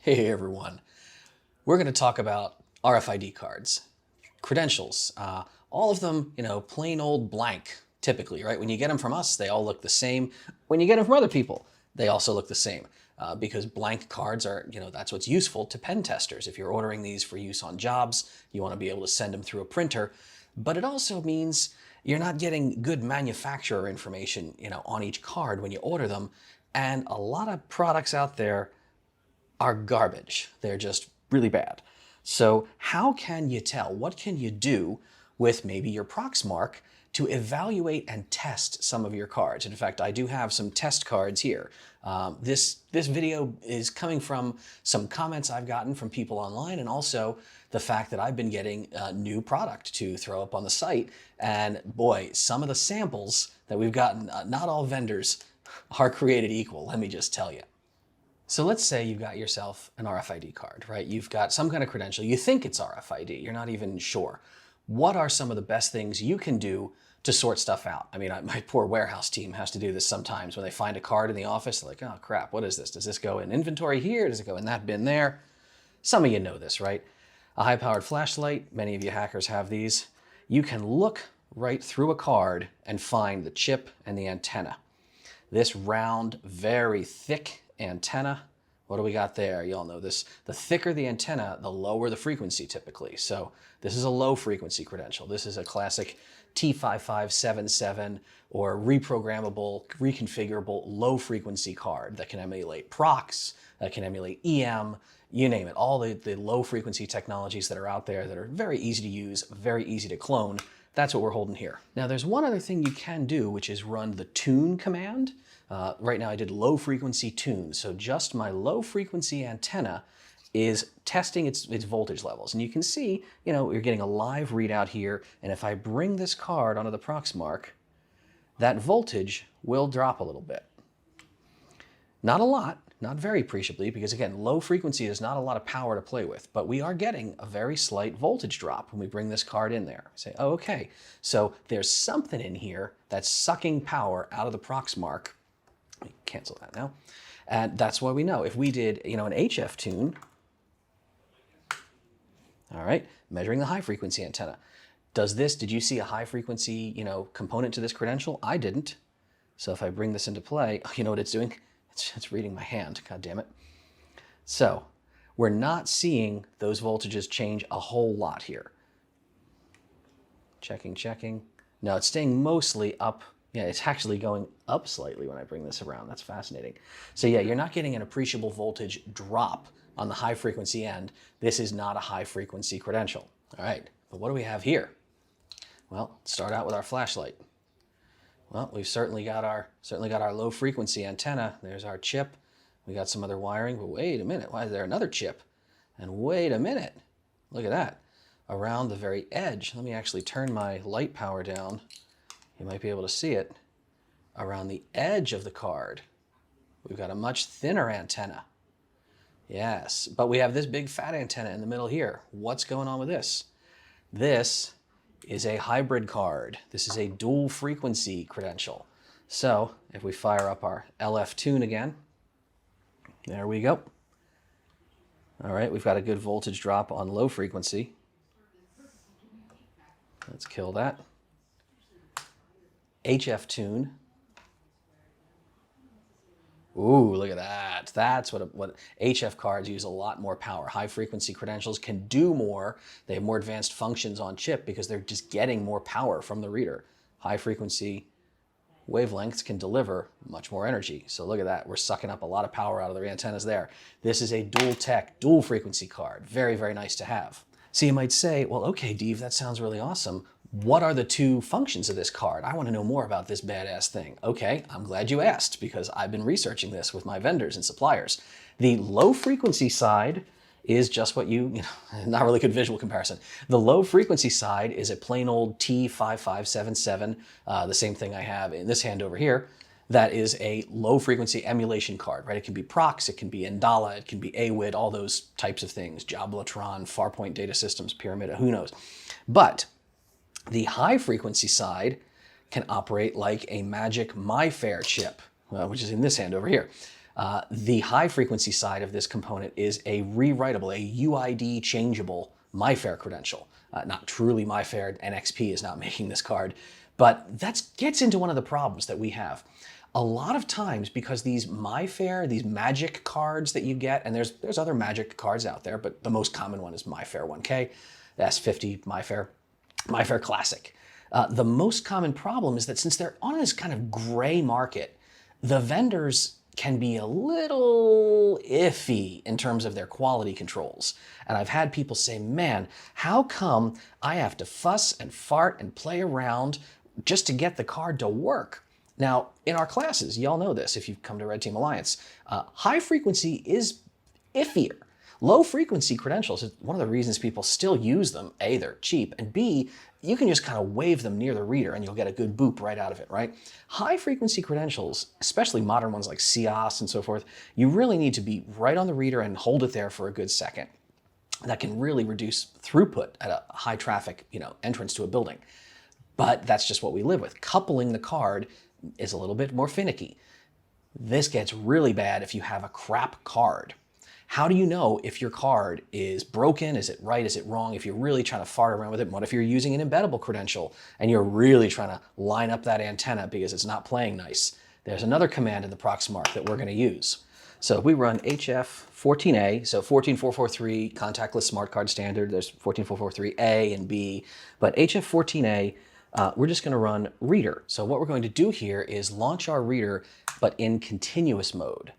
Hey everyone, we're going to talk about RFID cards, credentials, all of them, plain old blank, typically, right? When you get them from us, they all look the same. When you get them from other people, they also look the same because blank cards are, that's what's useful to pen testers. If you're ordering these for use on jobs, you want to be able to send them through a printer, but it also means you're not getting good manufacturer information, on each card when you order them. And a lot of products out there are garbage. They're just really bad. So how can you tell? What can you do with maybe your Proxmark to evaluate and test some of your cards? In fact, I do have some test cards here. This video is coming from some comments I've gotten from people online, and also the fact that I've been getting new product to throw up on the site. And boy, some of the samples that we've gotten, not all vendors are created equal, let me just tell you. So let's say you've got yourself an RFID card, right? You've got some kind of credential. You think it's RFID. You're not even sure. What are some of the best things you can do to sort stuff out? I mean, my poor warehouse team has to do this sometimes when they find a card in the office. They're like, oh crap, what is this? Does this go in inventory here? Does it go in that bin there? Some of you know this, right? A high-powered flashlight. Many of you hackers have these. You can look right through a card and find the chip and the antenna. This round, very thick antenna. What do we got there? You all know this. The thicker the antenna, the lower the frequency typically. So this is a low frequency credential. This is a classic T5577 or reprogrammable, reconfigurable low frequency card that can emulate procs, that can emulate EM, you name it. All the low frequency technologies that are out there that are very easy to use, very easy to clone. That's what we're holding here. Now there's one other thing you can do, which is run the tune command. Right now I did low frequency tune. So just my low frequency antenna is testing its voltage levels. And you can see, you're getting a live readout here. And if I bring this card onto the Proxmark, that voltage will drop a little bit. Not a lot, not very appreciably, because again, low frequency is not a lot of power to play with, but we are getting a very slight voltage drop when we bring this card in there. Say, oh, okay, so there's something in here that's sucking power out of the Proxmark. Let me cancel that now. And that's why we know. If we did, an HF tune, all right, measuring the high frequency antenna. Did you see a high frequency, component to this credential? I didn't. So if I bring this into play, you know what it's doing? It's reading my hand, God damn it. So we're not seeing those voltages change a whole lot here. Checking. No, it's staying mostly up. Yeah, it's actually going up slightly when I bring this around. That's fascinating. So yeah, you're not getting an appreciable voltage drop on the high frequency end. This is not a high frequency credential. All right, but what do we have here? Well, let's start out with our flashlight. Well, we've certainly got our low frequency antenna. There's our chip. We got some other wiring, but wait a minute, why is there another chip? And wait a minute, look at that. Around the very edge, let me actually turn my light power down. You might be able to see it. Around the edge of the card, we've got a much thinner antenna. Yes, but we have this big fat antenna in the middle here. What's going on with this? This is a hybrid card. This is a dual frequency credential. So if we fire up our LF tune again, there we go. All right, we've got a good voltage drop on low frequency. Let's kill that. HF tune. Ooh, look at that. That's what HF cards use a lot more power. High frequency credentials can do more. They have more advanced functions on chip because they're just getting more power from the reader. High frequency wavelengths can deliver much more energy. So look at that. We're sucking up a lot of power out of the antennas there. This is a dual tech, dual frequency card. Very, very nice to have. So you might say, well, okay, Dave, that sounds really awesome. What are the two functions of this card? I want to know more about this badass thing. Okay, I'm glad you asked because I've been researching this with my vendors and suppliers. The low frequency side is just what not really good visual comparison. The low frequency side is a plain old T5577, the same thing I have in this hand over here. That is a low frequency emulation card, right? It can be Prox, it can be Endala, it can be AWID, all those types of things. Jablatron, Farpoint Data Systems, Pyramida, who knows? But the high frequency side can operate like a Magic MyFair chip, which is in this hand over here. The high frequency side of this component is a rewritable, a UID changeable MyFair credential. Not truly MyFair, NXP is not making this card, but that gets into one of the problems that we have. A lot of times, because these MyFair, these magic cards that you get, and there's other magic cards out there, but the most common one is MyFair 1K, the S50 MyFair Classic. The most common problem is that since they're on this kind of gray market, the vendors can be a little iffy in terms of their quality controls. And I've had people say, man, how come I have to fuss and fart and play around just to get the card to work? Now, in our classes, y'all know this if you've come to Red Team Alliance, high frequency is iffier. Low frequency credentials is one of the reasons people still use them. A, they're cheap, and B, you can just kind of wave them near the reader and you'll get a good boop right out of it, right? High frequency credentials, especially modern ones like CIOS and so forth, you really need to be right on the reader and hold it there for a good second. That can really reduce throughput at a high traffic, entrance to a building. But that's just what we live with. Coupling the card is a little bit more finicky. This gets really bad if you have a crap card. How do you know if your card is broken? Is it right? Is it wrong? If you're really trying to fart around with it, what if you're using an embeddable credential and you're really trying to line up that antenna because it's not playing nice? There's another command in the Proxmark that we're going to use. So we run HF14A, so 14443 contactless smart card standard. There's 14443A and B, but HF14A, we're just going to run reader. So what we're going to do here is launch our reader, but in continuous mode.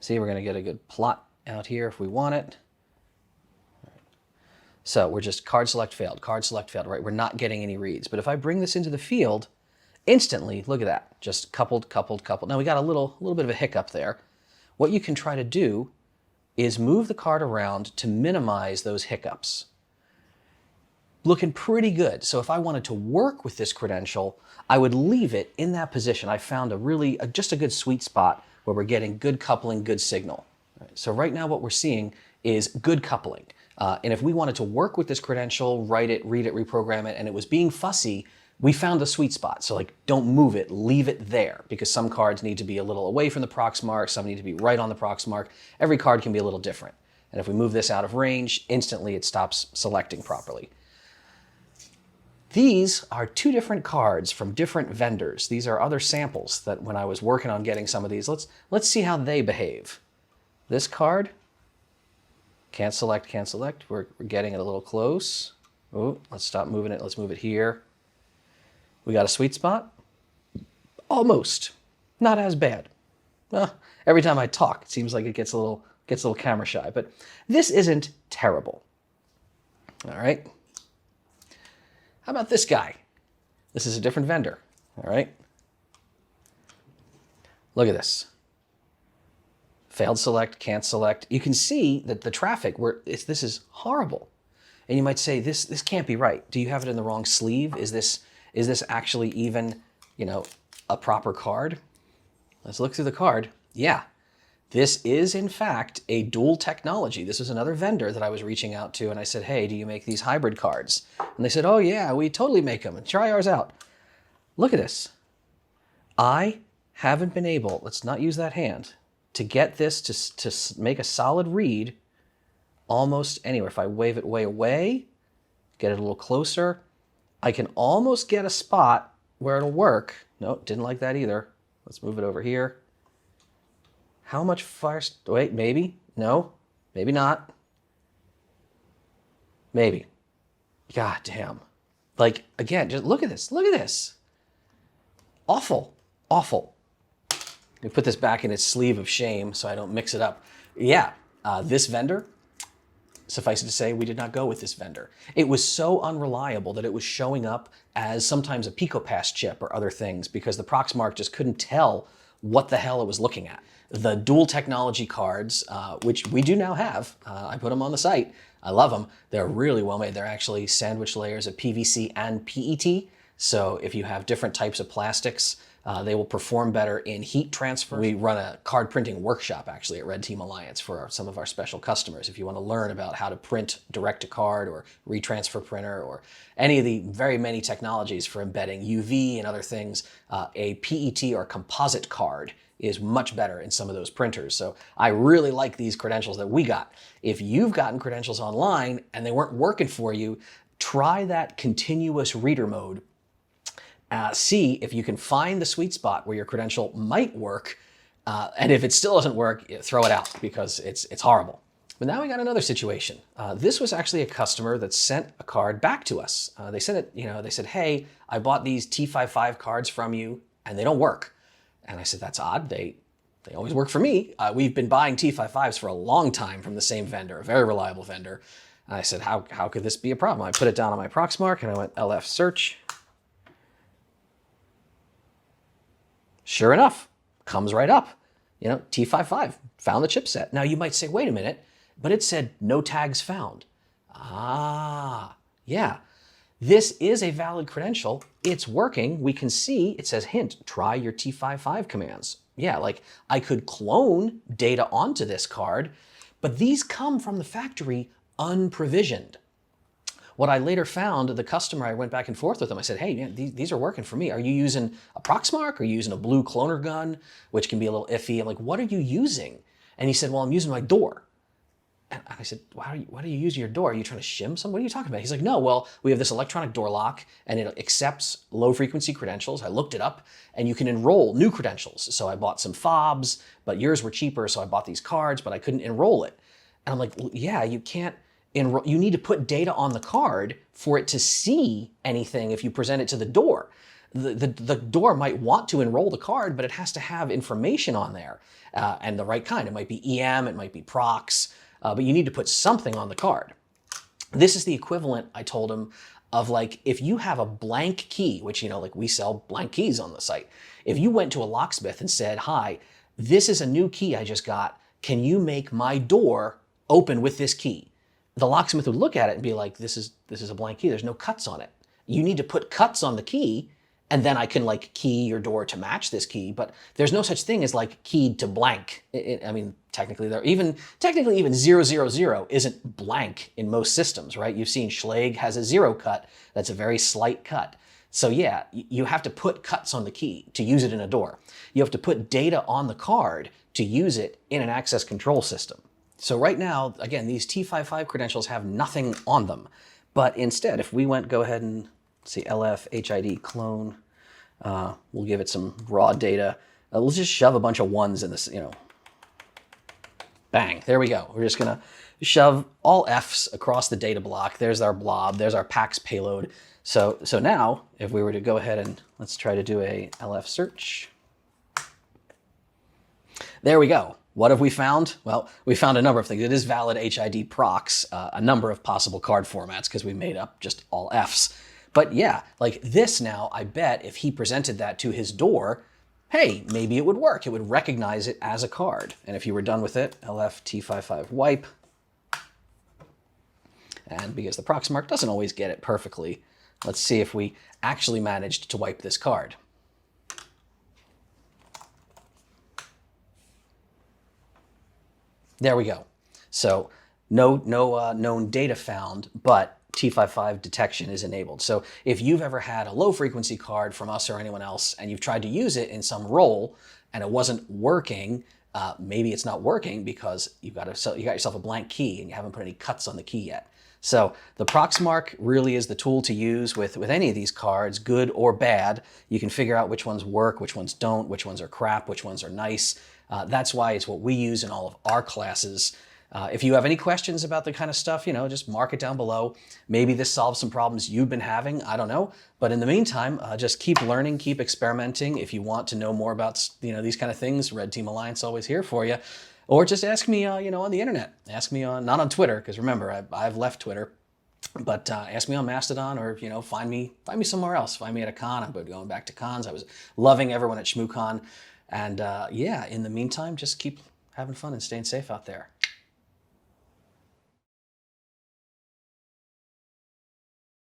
See, we're going to get a good plot out here if we want it. So we're just card select failed, right? We're not getting any reads. But if I bring this into the field, instantly, look at that, just coupled. Now we got a little bit of a hiccup there. What you can try to do is move the card around to minimize those hiccups. Looking pretty good. So if I wanted to work with this credential, I would leave it in that position. I found just a good sweet spot where we're getting good coupling, good signal. Right. So right now what we're seeing is good coupling. And if we wanted to work with this credential, write it, read it, reprogram it, and it was being fussy, we found the sweet spot. So don't move it, leave it there, because some cards need to be a little away from the Proxmark, some need to be right on the Proxmark. Every card can be a little different. And if we move this out of range, instantly it stops selecting properly. These are two different cards from different vendors. These are other samples that when I was working on getting some of these, let's see how they behave. This card, can't select. We're getting it a little close. Oh, let's stop moving it. Let's move it here. We got a sweet spot? Almost. Not as bad. Every time I talk, it seems like it gets a little camera shy, but this isn't terrible. All right. How about this guy? This is a different vendor, all right? Look at this. Failed select, can't select. You can see that the traffic, this is horrible. And you might say, this can't be right. Do you have it in the wrong sleeve? Is this actually even, a proper card? Let's look through the card. Yeah, this is in fact a dual technology. This is another vendor that I was reaching out to, and I said, hey, do you make these hybrid cards? And they said, oh yeah, we totally make them. Try ours out. Look at this. I haven't been able, let's not use that hand, to get this to make a solid read almost anywhere. If I wave it way away, get it a little closer, I can almost get a spot where it'll work. No, didn't like that either. Let's move it over here. How much fire? Wait, maybe? No, maybe not. Maybe. God damn. Again, just look at this. Look at this. Awful. Awful. Let me put this back in its sleeve of shame so I don't mix it up. Yeah, this vendor, suffice it to say, we did not go with this vendor. It was so unreliable that it was showing up as sometimes a PicoPass chip or other things because the Proxmark just couldn't tell what the hell it was looking at. The dual technology cards, which we do now have, I put them on the site. I love them. They're really well made. They're actually sandwich layers of PVC and PET. So if you have different types of plastics, They will perform better in heat transfer. We run a card printing workshop actually at Red Team Alliance for some of our special customers. If you want to learn about how to print direct to card or retransfer printer or any of the very many technologies for embedding UV and other things, a PET or composite card is much better in some of those printers. So I really like these credentials that we got. If you've gotten credentials online and they weren't working for you, try that continuous reader mode. See if you can find the sweet spot where your credential might work, and if it still doesn't work, throw it out because it's horrible. But now we got another situation. This was actually a customer that sent a card back to us. They sent it, they said, hey, I bought these T55 cards from you and they don't work. And I said, that's odd. They always work for me. We've been buying T55s for a long time from the same vendor, a very reliable vendor. And I said, how could this be a problem? I put it down on my Proxmark and I went LF search. Sure enough, comes right up. T55, found the chipset. Now you might say, wait a minute, but it said no tags found. Ah, yeah. This is a valid credential. It's working. We can see it says, hint, try your T55 commands. Yeah, like I could clone data onto this card, but these come from the factory unprovisioned. What I later found, the customer, I went back and forth with them. I said, hey, man, these are working for me. Are you using a Proxmark? Are you using a blue cloner gun, which can be a little iffy? I'm like, what are you using? And he said, well, I'm using my door. And I said, why are you using your door? Are you trying to shim something? What are you talking about? He's like, no, well, we have this electronic door lock and it accepts low frequency credentials. I looked it up and you can enroll new credentials. So I bought some fobs, but yours were cheaper. So I bought these cards, but I couldn't enroll it. And I'm like, well, yeah, you can't. You need to put data on the card for it to see anything if you present it to the door. The door might want to enroll the card, but it has to have information on there and the right kind. It might be EM, it might be prox, but you need to put something on the card. This is the equivalent, I told him, of like if you have a blank key, which, like we sell blank keys on the site. If you went to a locksmith and said, hi, this is a new key I just got. Can you make my door open with this key? The locksmith would look at it and be like, this is a blank key. There's no cuts on it. You need to put cuts on the key, and then I can like key your door to match this key. But there's no such thing as like keyed to blank. I mean, technically, even 000 isn't blank in most systems, right? You've seen Schlage has a 0 cut. That's a very slight cut. So yeah, you have to put cuts on the key to use it in a door. You have to put data on the card to use it in an access control system. So right now, again, these T55 credentials have nothing on them. But instead, if we go ahead and see LF HID clone, we'll give it some raw data. Let's just shove a bunch of ones in this, bang, there we go. We're just gonna shove all Fs across the data block. There's our blob, there's our PAX payload. So now, if we were to go ahead and let's try to do a LF search. There we go. What have we found? Well, we found a number of things. It is valid HID prox, a number of possible card formats because we made up just all Fs. But yeah, like this now, I bet if he presented that to his door, hey, maybe it would work. It would recognize it as a card. And if you were done with it, LF T55 wipe. And because the Proxmark doesn't always get it perfectly, let's see if we actually managed to wipe this card. There we go. So no known data found, but T55 detection is enabled. So if you've ever had a low frequency card from us or anyone else and you've tried to use it in some role and it wasn't working, maybe it's not working because you got yourself a blank key and you haven't put any cuts on the key yet. So the Proxmark really is the tool to use with any of these cards, good or bad. You can figure out which ones work, which ones don't, which ones are crap, which ones are nice. That's why it's what we use in all of our classes. If you have any questions about the kind of stuff, just mark it down below. Maybe this solves some problems you've been having. I don't know. But in the meantime, just keep learning, keep experimenting. If you want to know more about these kind of things, Red Team Alliance always here for you. Or just ask me, on the internet. Ask me not on Twitter, because remember, I've left Twitter. But ask me on Mastodon, or find me somewhere else. Find me at a con. I'm going back to cons. I was loving everyone at ShmooCon. And yeah, in the meantime, just keep having fun and staying safe out there.